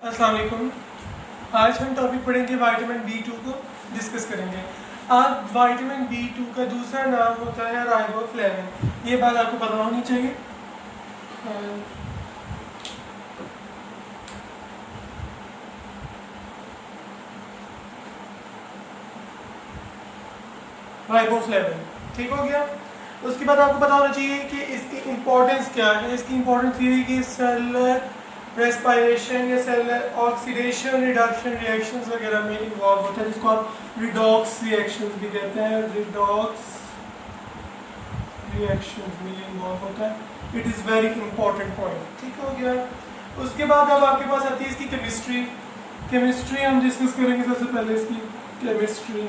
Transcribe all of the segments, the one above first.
अस्सलाम वालेकुम। आज हम टॉपिक पढ़ेंगे विटामिन B2 को डिस्कस करेंगे। आज विटामिन B2 का दूसरा नाम होता है राइबोफ्लेविन। ये बात आपको पता होनी चाहिए। राइबोफ्लेविन ठीक हो गया। उसके बाद आपको पता होना चाहिए कि इसकी इम्पोर्टेंस क्या है। इसकी इम्पोर्टेंस ये है कि सेलुलर रेस्पिरेशन या सेलुलर ऑक्सीडेशन रिडक्शन रिएक्शंस वगैरह में इन्वॉल्व होता है, जिसको आप रिडॉक्स रिएक्शंस भी कहते हैं। रिडॉक्स रिएक्शंस में इन्वॉल्व होता है। It is very important point. ठीक हो गया। उसके बाद अब आपके पास आती है इसकी केमिस्ट्री। केमिस्ट्री हम डिस्कस करेंगे। सबसे पहले इसकी केमिस्ट्री।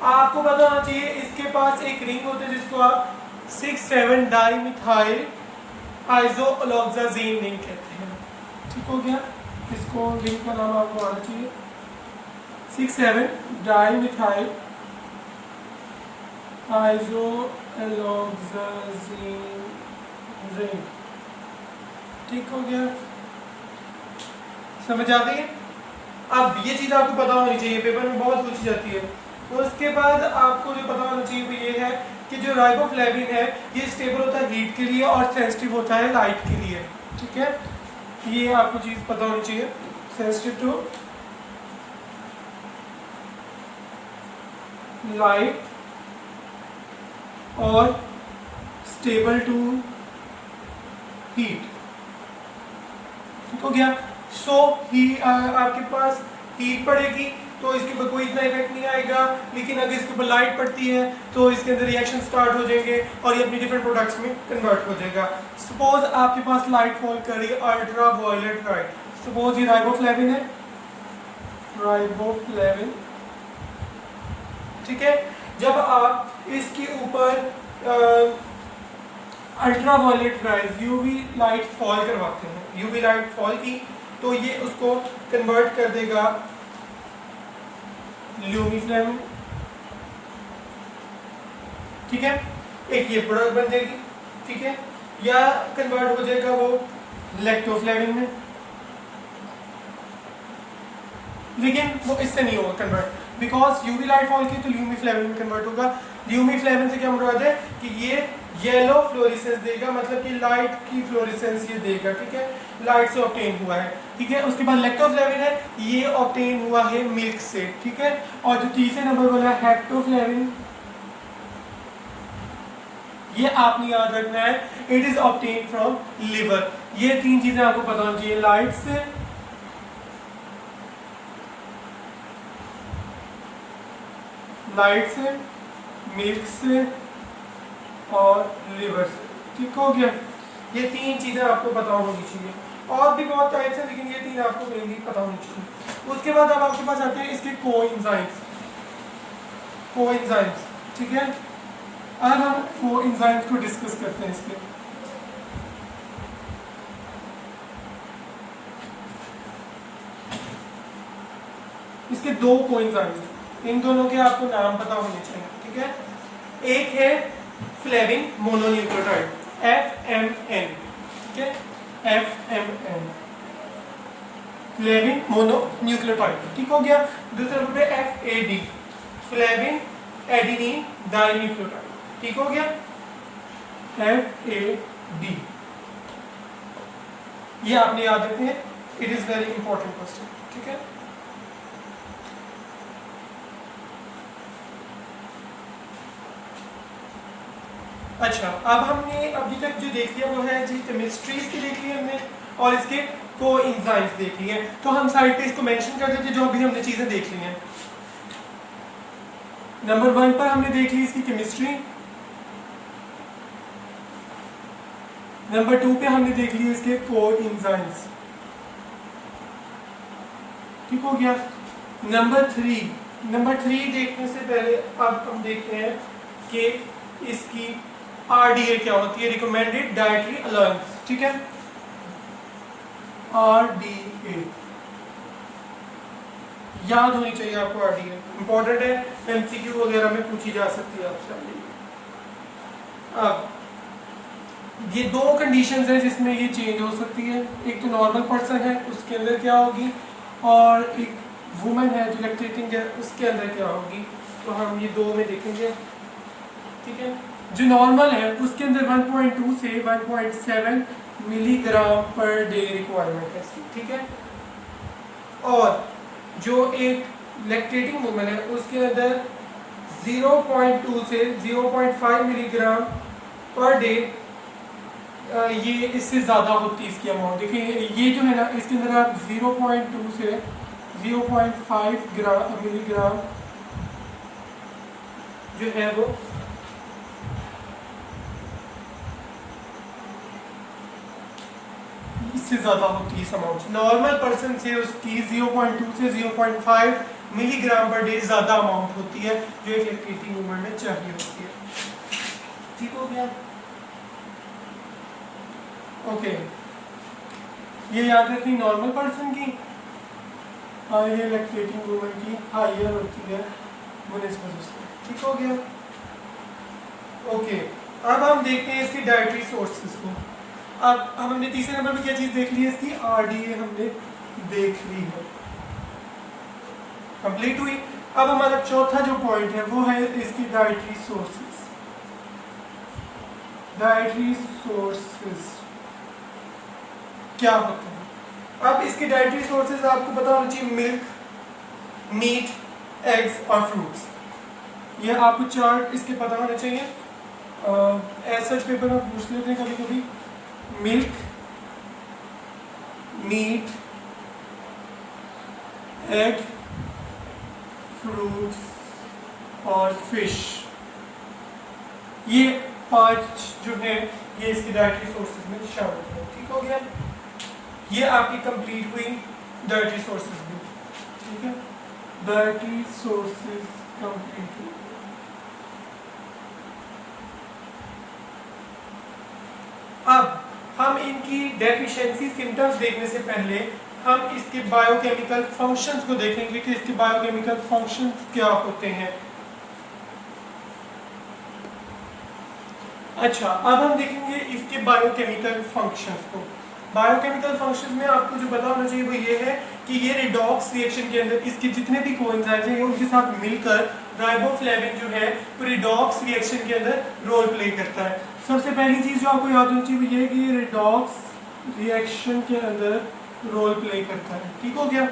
आपको पता होना चाहिए इसके पास एक रिंग होती है जिसको आप 6,7 डाइमिथाइल आइसोएलोक्साजीन रिंग कहते हैं। ठीक हो गया। इसको रिंग का नाम आपको आना चाहिए 6,7 डाइमिथाइल आइसोएलोक्साजीन रिंग। ठीक हो गया। समझ आ गई। अब ये चीज़ आपको पता होनी चाहिए, पेपर में बहुत पूछी जाती है। तो उसके बाद आपको जो पता होना चाहिए वो ये है कि जो राइबोफ्लेविन है ये स्टेबल होता है हीट के लिए और सेंसिटिव होता है लाइट के लिए। ठीक है, ये आपको चीज़ पता होनी चाहिए। सेंसिटिव टू लाइट और स्टेबल टू हीट। ठीक हो गया। सो आपके पास हीट पड़ेगी तो इसके ऊपर कोई इतना इफेक्ट नहीं आएगा, लेकिन अगर इसके ऊपर लाइट पड़ती है तो इसके अंदर रिएक्शन स्टार्ट हो जाएंगे और ये अपनी डिफरेंट प्रोडक्ट्स में कन्वर्ट हो जाएगा। सपोज आपके पास लाइट फॉल कर रही है, अल्ट्रा वायलेट लाइट। सपोज ये राइबोफ्लेविन है, राइबोफ्लेविन। ठीक है, जब आप इसके ऊपर ultraviolet rays UV light fall करवाते हैं, यूवी लाइट फॉल की तो ये उसको कन्वर्ट कर देगा ल्यूमीफ्लेविन। ठीक है, एक ये प्रोडक्ट बन जाएगी। ठीक है, या कन्वर्ट हो जाएगा वो लैक्टोफ्लेविन में, लेकिन वो इससे नहीं होगा convert, because UV light fall की तो ल्यूमीफ्लेविन में कन्वर्ट होगा। ल्यूमीफ्लेविन से क्या मुराद है कि ये येलो फ्लोरेसेंस देगा, मतलब कि लाइट की फ्लोरेसेंस ये देगा। ठीक है, लाइट से ऑब्टेन हुआ है। ठीक है, उसके बाद लैक्टोफ्लेविन है, ये ऑब्टेन हुआ है मिल्क से। ठीक है, और जो तीसरे नंबर वाला है हेप्टोफ्लेविन, ये आपने याद रखना है, it is obtain from liver. ये तीन चीजें आपको पता होनी चाहिए, लाइट से, मिल्क से और लिवर से। ठीक हो गया। ये तीन चीज़ें आपको पता होनी चाहिए। और भी बहुत टाइप्स हैं, लेकिन ये तीन आपको मेनली पता होनी चाहिए। उसके बाद अब आपके पास आते हैं इसके कोएंजाइम्स। कोएंजाइम्स, ठीक है, अब हम कोएंजाइम्स को डिस्कस करते हैं। इसके दो कोएंजाइम्स, इन दोनों के आपको नाम पता होने चाहिए। ठीक है, एक है फ्लेविन मोनोन्यूक्लियोटाइड FMN। ठीक है, FMN फ्लेविन मोनोन्यूक्लियोटाइड। ठीक हो गया। दूसरे नंबर पे FAD फ्लेविन एडेनिन डाइन्यूक्लियोटाइड। ठीक हो गया, FAD। ये आपने याद रखने हैं, it is very important question. ठीक है, अच्छा, अब हमने अभी तक जो देख लिया वो है जी केमिस्ट्रीज की देख ली हमने और इसके कोएंजाइम्स देख लिए। तो हम साइड पे इसको मेंशन कर देते जो अभी हमने चीजें देख ली हैं। नंबर 1 पर हमने देख ली इसकी केमिस्ट्री। नंबर 2 पे हमने देख ली इसके कोएंजाइम्स। ठीक हो गया। नंबर 3 देखने से पहले अब हम देखते हैं कि इसकी RDA क्या होती है, रिकमेंडेड डाइटरी अलाउंस। ठीक है, RDA याद होनी चाहिए आपको। RDA इंपॉर्टेंट है, MCQ वगैरह में पूछी जा सकती है आपसे। अब ये दो कंडीशंस हैं जिसमें ये चेंज हो सकती है। एक तो नॉर्मल पर्सन है उसके अंदर क्या होगी, और एक वुमेन है जो लैक्टेटिंग है उसके अंदर क्या होगी। तो हम ये दो में देखेंगे, ठीक है। जो नॉर्मल है उसके अंदर 1.2 से 1.7 मिलीग्राम पर डे रिक्वायरमेंट है इसकी, ठीक है। और जो एक लैक्टेटिंग वुमेन है उसके अंदर 0.2 से 0.5 मिलीग्राम पर डे, ये इससे ज़्यादा होती है इसकी अमाउंट। देखिए ये जो है ना इसके अंदर आप 0.2 से 0.5 मिलीग्राम जो है वो इससे ज़्यादा होती है इस अमाउंट। नॉर्मल पर्सन से उसकी 0.2 से 0.5 मिलीग्राम पर डे ज़्यादा अमाउंट होती है जो एक लैक्टेटिंग वुमन में चाहिए होती है। ठीक हो गया, ओके। ये याद रखनी नॉर्मल पर्सन की, और ये लैक्टेटिंग वुमन की हायर होती है मुनिसिपल से। ठीक हो गया, ओके। अब हम देखते हैं इसकी डाइटरी सोर्सेज को। अब हमने तीसरे नंबर पे क्या चीज़ देख ली है, इसकी आरडीए हमने देख ली है, कंप्लीट हुई। अब हमारा चौथा जो पॉइंट है वो है इसकी डाइटरी सोर्सेज। डाइटरी सोर्सेज क्या होते हैं? अब इसके डाइटरी सोर्सेज आपको पता होना चाहिए, मिल्क, मीट, एग्स और फ्रूट्स। ये आपको चार्ट इसके पता होना चाहिए। सच पेपर में पूछ लेते हैं कभी कभी। मिल्क, मीट, एग, फ्रूट्स और फिश, ये 5 जो है ये इसकी डाइटरी सोर्सेज में शामिल है। ठीक हो गया, ये आपकी कंप्लीट हुई डाइटरी सोर्सेज भी, ठीक है। डाइटरी सोर्सेज कंप्लीट हुई। अब हम इनकी डेफिशिएंसी सिम्टम्स देखने से पहले हम इसके बायोकेमिकल फंक्शंस को देखेंगे कि इसके बायोकेमिकल फंक्शंस क्या होते हैं। अच्छा, अब हम देखेंगे इसके बायोकेमिकल फंक्शंस को। बायोकेमिकल फंक्शंस में आपको जो पता होना चाहिए वो ये है कि ये रिडॉक्स रिएक्शन के अंदर इसके जितने भी कोएंजाइम्स हैं उनके साथ मिलकर राइबोफ्लेविन जो है रिडॉक्स रिएक्शन के अंदर रोल प्ले करता है। सबसे पहली चीज़ जो आपको याद होनी चाहिए वो ये है कि ये रिडॉक्स रिएक्शन के अंदर रोल प्ले करता है। ठीक हो गया।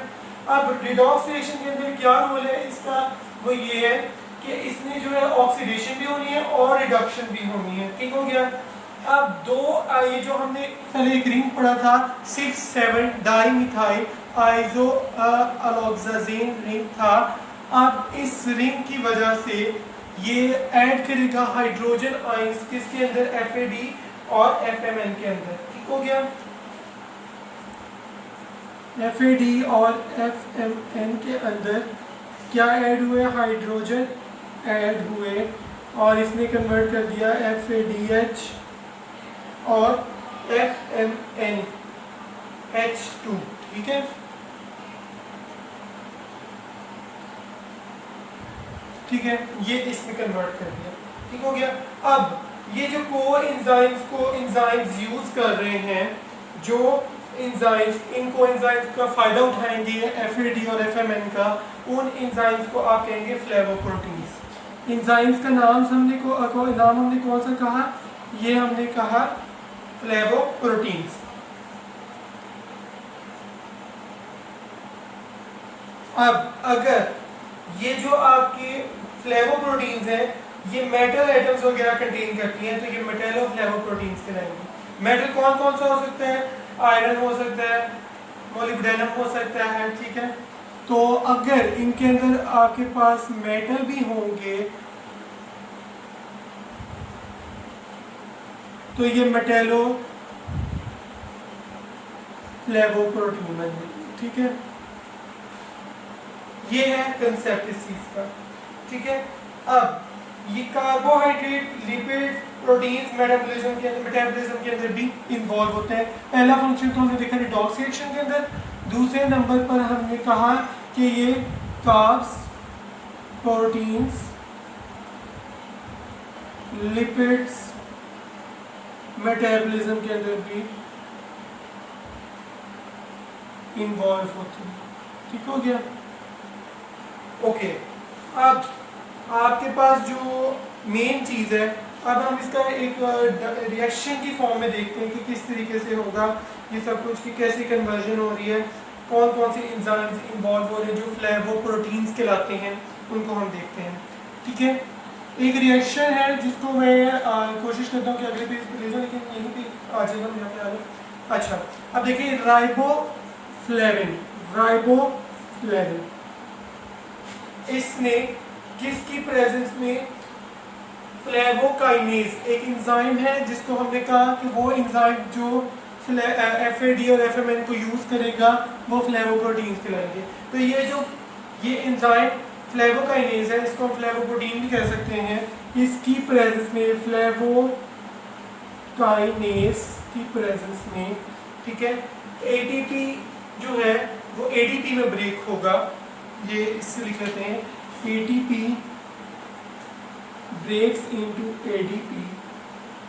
अब रिडॉक्स रिएक्शन के अंदर क्या रोल है इसका, वो ये है कि इसमें जो है ऑक्सीडेशन भी होनी है और रिडक्शन भी होनी है। ठीक हो गया। अब दो ये जो हमने पहले एक रिंग पढ़ा था 6,7 डाइमिथाइल आइसो अलोक्साजेन रिंग था। अब इस रिंग की वजह से ये ऐड करेगा हाइड्रोजन आयंस किसके अंदर, FAD और FMN के अंदर। ठीक हो गया। FAD और FMN के अंदर क्या ऐड हुए, हाइड्रोजन ऐड हुए और इसने कन्वर्ट कर दिया FADH और FMNH2। ठीक है, ठीक है, ये इसमें कन्वर्ट कर दिया। ठीक हो गया। अब ये जो कोएंजाइम्स यूज कर रहे हैं, जो एंजाइम्स इन कोएंजाइम्स का फायदा उठाएंगे FAD और FMN का, उन एंजाइम्स को आप कहेंगे फ्लेवोप्रोटीन्स। एंजाइम्स का नाम हमने कौन सा कहा, ये हमने कहा फ्लेवोप्रोटीन्स। अब अगर ये जो आपके फ्लेवोप्रोटीन्स हैं ये मेटल एटम्स वगैरह कंटेन करती हैं तो ये मेटलो फ्लेवोप्रोटीन्स कहलाएंगे। मेटल कौन कौन सा हो सकता है, आयरन हो सकता है, मोलिब्डेनम हो सकता है। ठीक है, तो अगर इनके अंदर आपके पास मेटल भी होंगे तो ये मेटेलो फ्लेवोप्रोटीन बनेगी। ठीक है, ये है कंसेप्ट इस चीज का। ठीक है, अब ये कार्बोहाइड्रेट, लिपिड, प्रोटीन्स मेटाबॉलिज्म के अंदर भी इन्वॉल्व होते हैं। पहला फंक्शन तो हमने देखा रिडॉक्स रिएक्शन के अंदर। दूसरे नंबर पर हमने कहा कि ये कार्ब्स, प्रोटीन्स, लिपिड्स मेटाबॉलिज्म के अंदर भी इन्वॉल्व होते हैं। ठीक हो गया? ओके, अब आपके पास जो मेन चीज़ है, अब हम इसका एक रिएक्शन की फॉर्म में देखते हैं कि किस तरीके से होगा ये सब कुछ, कि कैसे कन्वर्जन हो रही है, कौन कौन से एंजाइम्स इन्वॉल्व हो रहे हैं जो फ्लेवोप्रोटीन्स कहलाते हैं, उनको हम देखते हैं। ठीक है, एक रिएक्शन है जिसको मैं कोशिश करता हूँ कि अगले पेज पे ले जाऊँ, लेकिन यहीं पे आ जाएगा मेरा ख्याल है। अच्छा, अब देखिए राइबोफ्लेविन, राइबोफ्लेविन इसने किसकी प्रेजेंस में, फ्लेवोकाइनेज एक एंजाइम है जिसको हमने कहा कि वो एंजाइम जो FAD और FMN को यूज करेगा वो फ्लेवोप्रोटीन्स कहलाएंगे। तो ये एंजाइम फ्लेवोकाइनेज है, इसको हम फ्लेवोप्रोटीन भी कह सकते हैं। इसकी प्रेजेंस में, फ्लेवोकाइनेज की प्रेजेंस में, ठीक है, ATP जो है वो ADP में ब्रेक होगा। ये इससे लिख लेते हैं, ATP ब्रेक्स इनटू ADP।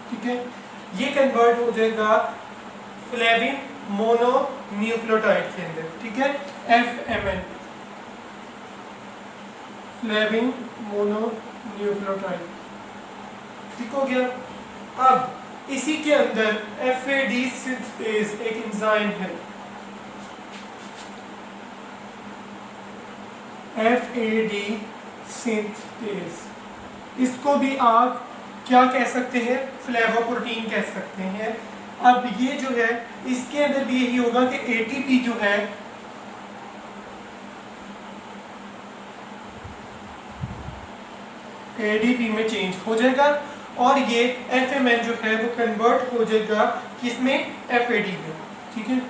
ठीक है, ये कन्वर्ट हो जाएगा फ्लेविन मोनोन्यूक्लियोटाइड के अंदर। ठीक है, FMN, फ्लेविन मोनोन्यूक्लियोटाइड। ठीक हो गया? अब इसी के अंदर FAD सिंथेज एक एंजाइम है, FAD सिंथेज, इसको भी आप क्या कह सकते हैं, फ्लेवोप्रोटीन कह सकते हैं। अब ये जो है इसके अंदर भी यही होगा कि ATP जो है ADP में चेंज हो जाएगा और ये FMN जो है वो कन्वर्ट हो जाएगा किसमें, FAD में। ठीक है,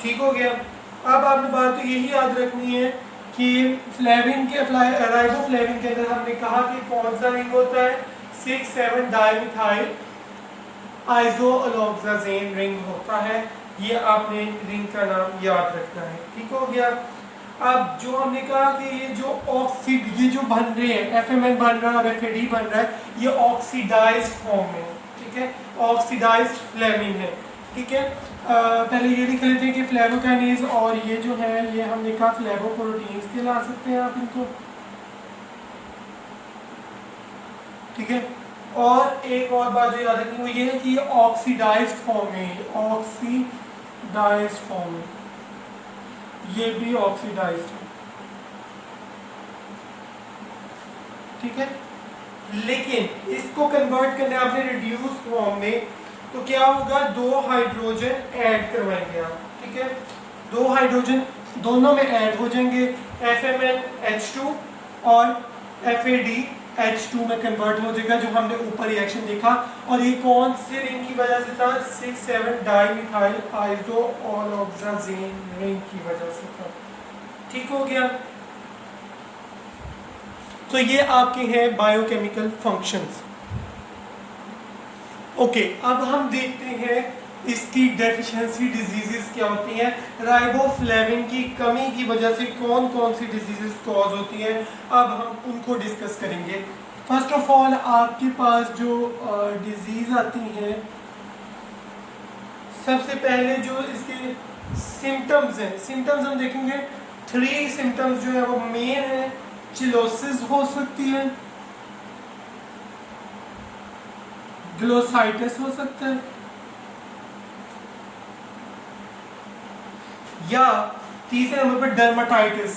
ठीक हो गया? अब आपने बात तो यही याद रखनी है कि फ्लेविन के राइबोफ्लेविन के अंदर हमने कहा कि कौन सा रिंग होता है, 6,7 डाइमिथाइल आइसोएलोक्साजेन रिंग होता है। ये आपने रिंग का नाम याद रखना है। ठीक हो गया? अब जो हमने कहा कि ये जो बन रहे हैं, FMN बन रहा है और FAD बन रहा है, ये ऑक्सीडाइज्ड फॉर्म में। ठीक है, ऑक्सीडाइज्ड फ्लेविन है। ठीक है, पहले ये लिख लेते हैं कि फ्लेवोकाइनेज और ये जो है ये हमने कहा फ्लेवोप्रोटीन्स कहला सकते हैं आप इनको। ठीक है, और एक और बात जो याद रखनी वो ये है कि ये ऑक्सीडाइज्ड फॉर्म में, ऑक्सीडाइज्ड फॉर्म में, ये भी ऑक्सीडाइज्ड है। ठीक है, लेकिन इसको कन्वर्ट करना आपने रिड्यूस फॉर्म में, तो क्या होगा, 2 हाइड्रोजन ऐड करवाएंगे आप। ठीक है, 2 हाइड्रोजन दोनों में ऐड हो जाएंगे, FMN H2 और FAD H2 में कन्वर्ट हो जाएगा, जो हमने ऊपर रिएक्शन देखा। और ये कौन से रिंग की वजह से था, 6,7 डाइमिथाइल आइसोएलोक्साजेन रिंग की वजह से था। ठीक हो गया? तो ये आपके हैं बायोकेमिकल फंक्शंस। ओके, अब हम देखते हैं इसकी डेफिशिएंसी डिजीजेस क्या होती हैं। राइबोफ्लेविन की कमी की वजह से कौन कौन सी डिजीजेस कॉज होती हैं, अब हम उनको डिस्कस करेंगे। फर्स्ट ऑफ ऑल आपके पास जो डिजीज आती हैं, सबसे पहले जो इसके सिम्टम्स हैं, सिम्टम्स हम देखेंगे 3 सिम्टम्स जो है वो मेन है। चिलोसिस हो सकती है, ग्लोसाइटिस हो सकता है, या तीसरे नंबर पर डर्माटाइटिस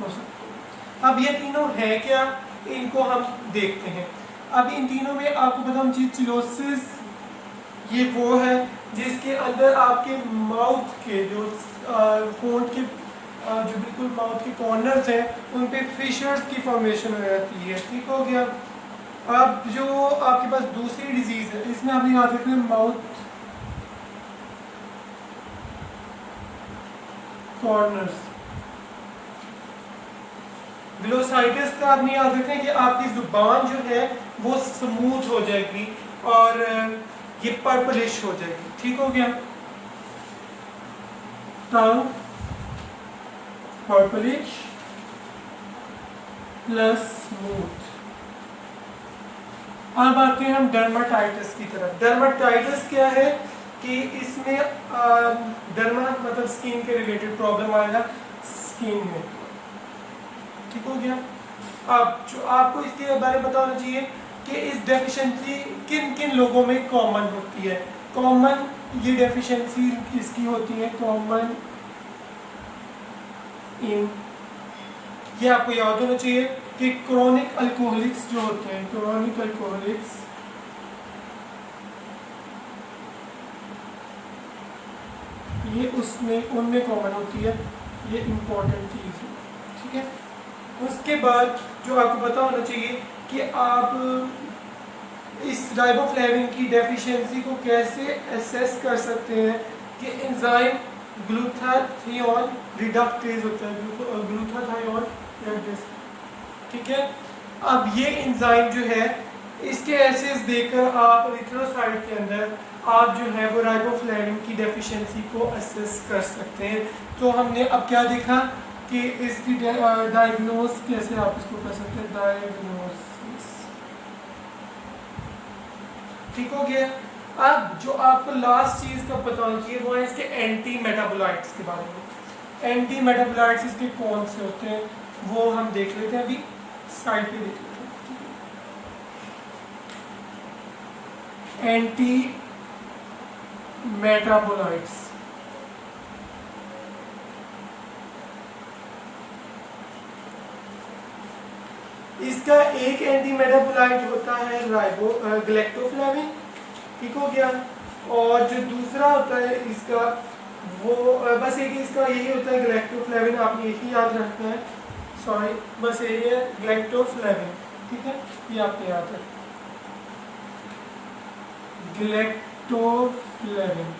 हो सकता है। अब ये तीनों है क्या, इनको हम देखते हैं। अब इन तीनों में आपको पता हम चीज, चिलोसिस ये वो है जिसके अंदर आपके माउथ के जो होंठ के जो बिल्कुल माउथ के कॉर्नर्स हैं उन पे फिशर्स की फॉर्मेशन हो जाती है। ठीक हो गया? अब जो आपके पास दूसरी डिजीज है, इसमें आपने याद रखना है माउथ कॉर्नर्स। ग्लोसाइटिस का आपने याद रखना है कि आपकी जुबान जो है वो स्मूथ हो जाएगी और ये पर्पलिश हो जाएगी। ठीक हो गया? टंग पर्पलिश प्लस स्मूथ। अब आते हैं हम डर्माटाइटिस की तरफ। डर्माटाइटिस क्या है कि इसमें डर्मा मतलब स्किन के रिलेटेड प्रॉब्लम आएगा स्किन में, ठीक हो गया। अब जो आपको इसके बारे में बताना चाहिए कि इस डेफिशिएंसी किन किन लोगों में कॉमन होती है। कॉमन ये डेफिशिएंसी इसकी होती है कॉमन इन, ये आपको याद होना चाहिए कि क्रोनिक अल्कोहलिक्स जो होते हैं, क्रोनिक अल्कोहलिक्स ये उसमें उनमें कॉमन होती है, ये इम्पोर्टेंट चीज़ है, ठीक है। उसके बाद जो आपको पता होना चाहिए कि आप इस राइबोफ्लेविन की डेफिशिएंसी को कैसे असेस कर सकते हैं कि एंजाइम ग्लूटाथियोन रिडक्टेज होता है, ग्लूटाथियोन रिडक्टेज, ठीक है। अब ये एंजाइम जो है इसके एसेस देकर आप एरिथ्रोसाइट के अंदर आप जो है वो राइबोफ्लेविन की डेफिशिएंसी को असेस कर सकते हैं। तो हमने अब क्या देखा कि इसकी डायग्नोस कैसे आप इसको कर सकते हैं, डायग्नोसिस, ठीक हो गया। अब जो आपको लास्ट चीज का पता होना चाहिए वो है इसके एंटी मेटाबोलाइट्स के बारे में। एंटी मेटाबोलाइट्स इसके कौन से होते हैं वो हम देख लेते हैं, अभी साइड पे देख लेते हैं। एंटी मेटाबोलाइट्स, इसका एक एंटी मेटाबोलाइट होता है ग्लैक्टोफ्लेविन, ठीक हो गया। और जो दूसरा होता है इसका वो बस एक इसका यही होता है ग्लैक्टोफ्लेविन, आपने एक ही याद रखना है, सॉरी बस यही है ग्लैक्टोफ्लेविन, ठीक है, ये आपने याद रखना, ग्लैक्टोफ्लेविन,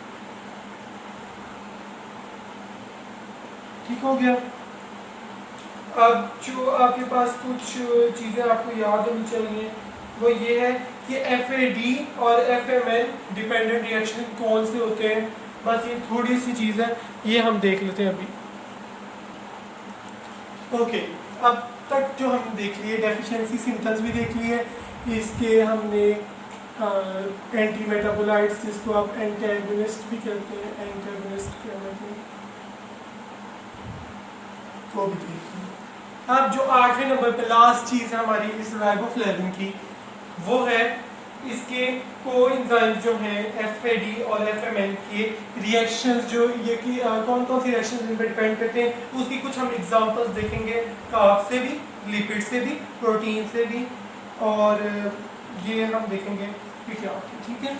ठीक हो गया। अब जो आपके पास कुछ चीज़ें आपको याद होनी चाहिए वो ये है कि FAD और FMN डिपेंडेंट रिएक्शन कौन से होते हैं, बस ये थोड़ी सी चीज़ है, ये हम देख लेते हैं अभी। ओके, अब तक जो हम देख लिए डेफिशिएंसी सिम्टम्स भी देख लिए, इसके हमने एंटी मेटाबोलाइट्स जिसको आप एंटेगोनिस्ट भी कहते हैं, एंटेगोनिस्ट कहते हैं, वो भी देख लिए। अब जो 8वें नंबर पे लास्ट चीज़ है हमारी इस राइबोफ्लेविन की वो है इसके कोएंजाइम्स जो हैं FAD और FMN के रिएक्शंस, जो ये कि कौन कौन सी रिएक्शंस इन पर डिपेंड करते हैं उसकी कुछ हम एग्जांपल्स देखेंगे, कार्ब से भी, लिपिड से भी, प्रोटीन से भी, और ये हम देखेंगे कि क्या होता है, ठीक है।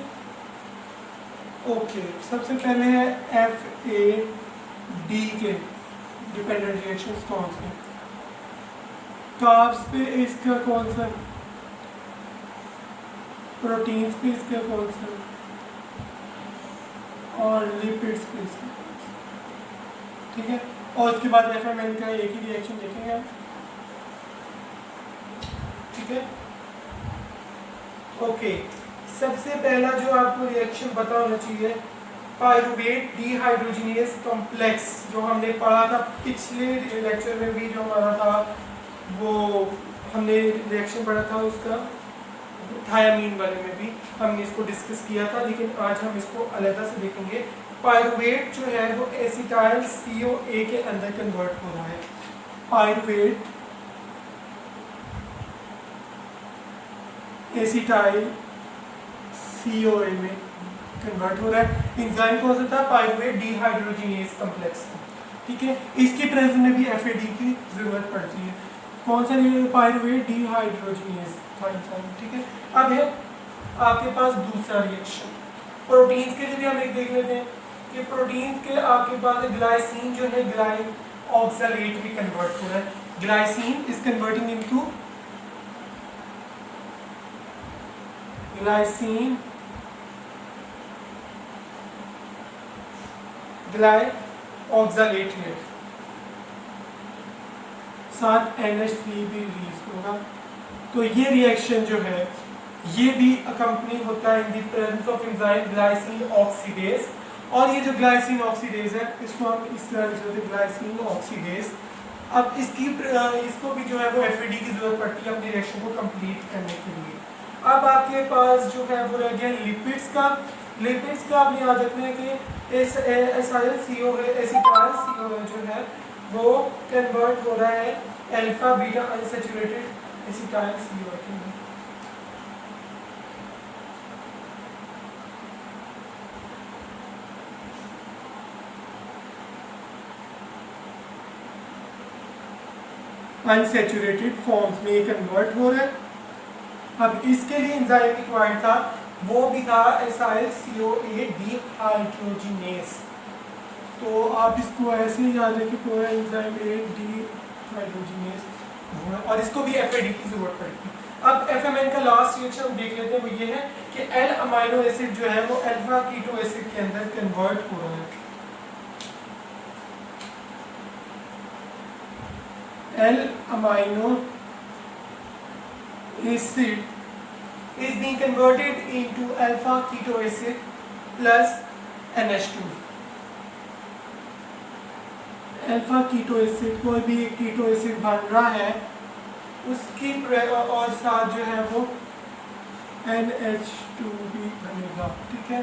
ओके, सबसे पहले है FAD के डिपेंडेंट रिएक्शंस कौन से, कार्ब्स पे इसका कौन सा, प्रोटीन्स पे इसका कौन सा, और लिपिड्स पे इसका कौन सा, ठीक है। और उसके बाद FMN का एक ही रिएक्शन देखेंगे हम, ठीक है। ओके, सबसे पहला जो आपको रिएक्शन पता होना चाहिए पायरुवेट डिहाइड्रोजिनेज कॉम्प्लेक्स, जो हमने पढ़ा था पिछले लेक्चर में भी, जो हमारा था वो हमने रिएक्शन पढ़ा था उसका थायामीन वाले में भी हमने इसको डिस्कस किया था, लेकिन आज हम इसको अलग से देखेंगे। पायरुवेट जो है वो एसिटाइल CoA के अंदर कन्वर्ट हो रहा है, पायरुवेट एसिटाइल CoA में कन्वर्ट हो रहा है। एंजाइम कौन सा था, पायरुवेट डिहाइड्रोजिनेज कॉम्प्लेक्स, ठीक है। इसके प्रेजेंस में भी FAD की जरूरत पड़ती है, कौन सा पायरुवेट डिहाइड्रोजिनेज था एंजाइम, ठीक है। अब है आपके पास दूसरा रिएक्शन प्रोटीन्स के लिए भी हम एक देख लेते हैं कि प्रोटीन्स के आपके पास ग्लाइसिन जो है ग्लाइन ऑक्सलेट में कन्वर्ट हो रहा है, glycine is converting into glycine glyoxylate में साथ NH3 भी रिलीज होगा। तो ये रिएक्शन जो है ये भी अकम्पनी होता है in the presence of enzyme glycine oxidase, और ये जो ग्लाइसिन ऑक्सीडेज है इसको हम इस तरह लिख लेते हैं ग्लाइसिन ऑक्सीडेज। अब इसको भी जो है वो एफ की जरूरत पड़ती है अपनी रिएक्शन को कंप्लीट करने के लिए। अब आपके पास जो है वो रह गया लिपिड्स का। लिपिड्स का आप याद रखना है कि एसिटाइल-CO है, एसिटाइल-CO जो है वो कन्वर्ट हो रहा है अल्फा बीटा अनसैचुरेटेड एसिटाइल-CO के लिए। अनसैचुरेटेड फॉर्म्स में कन्वर्ट हो रहा है। अब इसके लिए एंजाइम रिक्वायर्ड था, वो भी था एसाइल-CoA डिहाइड्रोजिनेज। तो आप इसको ऐसे ही याद रखें पूरा एंजाइम डिहाइड्रोजिनेज, और इसको भी FAD की जरूरत पड़ेगी। अब FMN का लास्ट रिएक्शन हम देख लेते हैं, वो ये है कि L अमाइनो एसिड जो है वो अल्फा कीटो एसिड के अंदर कन्वर्ट हो रहा है। L-amino acid is being converted into alpha keto acid plus NH2। Alpha keto acid कोई भी एक कीटो एसिड बन रहा है उसकी और साथ जो है वो NH2 भी बनेगा। ठीक है,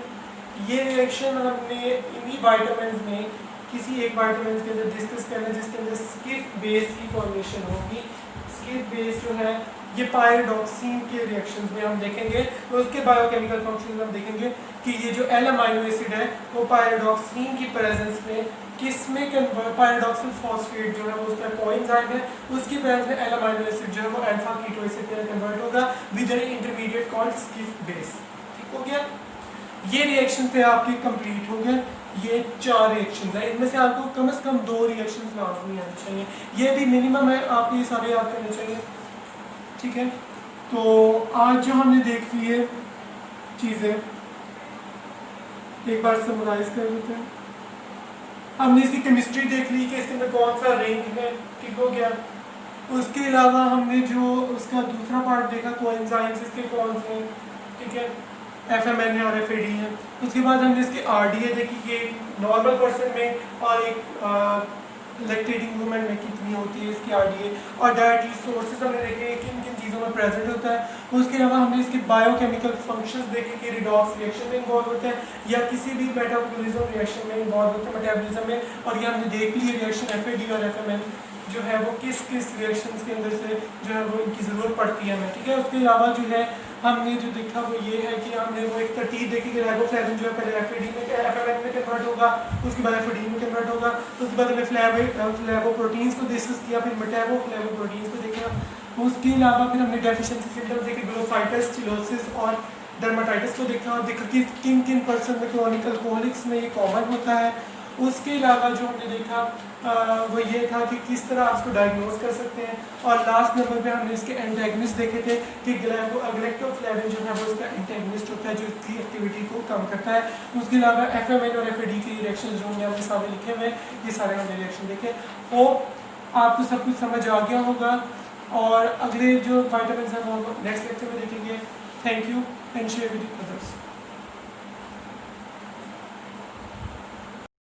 ये रिएक्शन हमने इन्हीं वाइटामिन में किसी एक वाइटामिन के अंदर डिस्कस करना है जिसके अंदर स्किप बेस की फॉर्मेशन होगी। स्किप बेस जो है ये पायरोडॉक्सिन के रिएक्शंस में हम देखेंगे, तो उसके बायोकेमिकल फंक्शन में हम देखेंगे कि ये जो L अमाइनो एसिड है वो पायरोडॉक्सिन की प्रेजेंस में किस में पायरोडॉक्सिल फॉस्फेट जो है वो उसका कोएंजाइम है, उसकी प्रेजेंस में L अमाइनो एसिड जो है वो अल्फा कीटो एसिड में कन्वर्ट होगा with an intermediate called skip base. ठीक हो गया, ये रिएक्शन पे आपके कंप्लीट हो गए। ये 4 रिएक्शन है, इनमें से आपको कम से कम 2 रिएक्शन लाजमी आने चाहिए, ये भी मिनिमम है, आपको ये सारे याद करने चाहिए। ठीक है, तो आज जो हमने देख ली है चीज़ें एक बार समराइज कर देते हैं। हमने इसकी केमिस्ट्री देख ली कि इसके अंदर कौन सा रिंग है। ठीक हो गया, उसके अलावा हमने जो उसका दूसरा पार्ट देखा कोएंजाइम्स इसके कौन से हैं। ठीक है, FMN है और FAD है। उसके बाद हमने इसके RDA देखी कि नॉर्मल पर्सन में और एक लैक्टेटिंग वुमेन में कितनी होती है इसकी RDA, और डाइटरी सोर्सेज हमने देखे किन किन चीज़ों में प्रेजेंट होता है। उसके अलावा हमने इसके बायोकेमिकल फंक्शंस देखे कि रिडॉक्स रिएक्शन में इन्वॉल्व होते हैं या किसी भी मेटाबॉलिज्म रिएक्शन में इन्वॉल्व होते हैं मेटाबॉलिज्म में, और ये हमने देख ली रिएक्शन FAD और FMN जो है वो किस किस रिएक्शंस के अंदर से जो है वो इनकी ज़रूरत पड़ती है हमें। ठीक है, उसके अलावा जो है हमने जो देखा वो ये है कि हमने वो एक तरतीब देखी कि राइबोफ्लेविन जो है पहले FAD में FMN में कन्वर्ट होगा, उसके बाद FAD में कन्वर्ट होगा, उसके बाद हमने फ्लेवोप्रोटीन्स को डिस्कस किया, फिर मेटाबोफ्लेवोप्रोटीन्स को देखा। उसके अलावा फिर हमने डेफिशिएंसी सिम्टम्स देखे, ग्लोसाइटिस, चिलोसिस और डर्माटाइटिस को देखा कि किन किन पर्सन में क्रॉनिक अल्कोहलिक्स में ये कॉमन होता है। उसके अलावा जो हमने देखा वो ये था कि किस तरह आप इसको डायग्नोज कर सकते हैं, और लास्ट नंबर पे हमने इसके एंटेगनिस्ट देखे थे कि ग्लैक्टोफ्लेविन जो है वो इसका एंटेगनिस्ट होता है जो इसकी एक्टिविटी को कम करता है। उसके अलावा FMN और FAD के रिएक्शन जो हमने सामने लिखे हुए ये सारे हमने रिएक्शन देखे। होप आपको सब कुछ समझ आ गया होगा, और अगले जो वाइटामिन हम नेक्स्ट लेक्चर में देखेंगे। Thank you and share with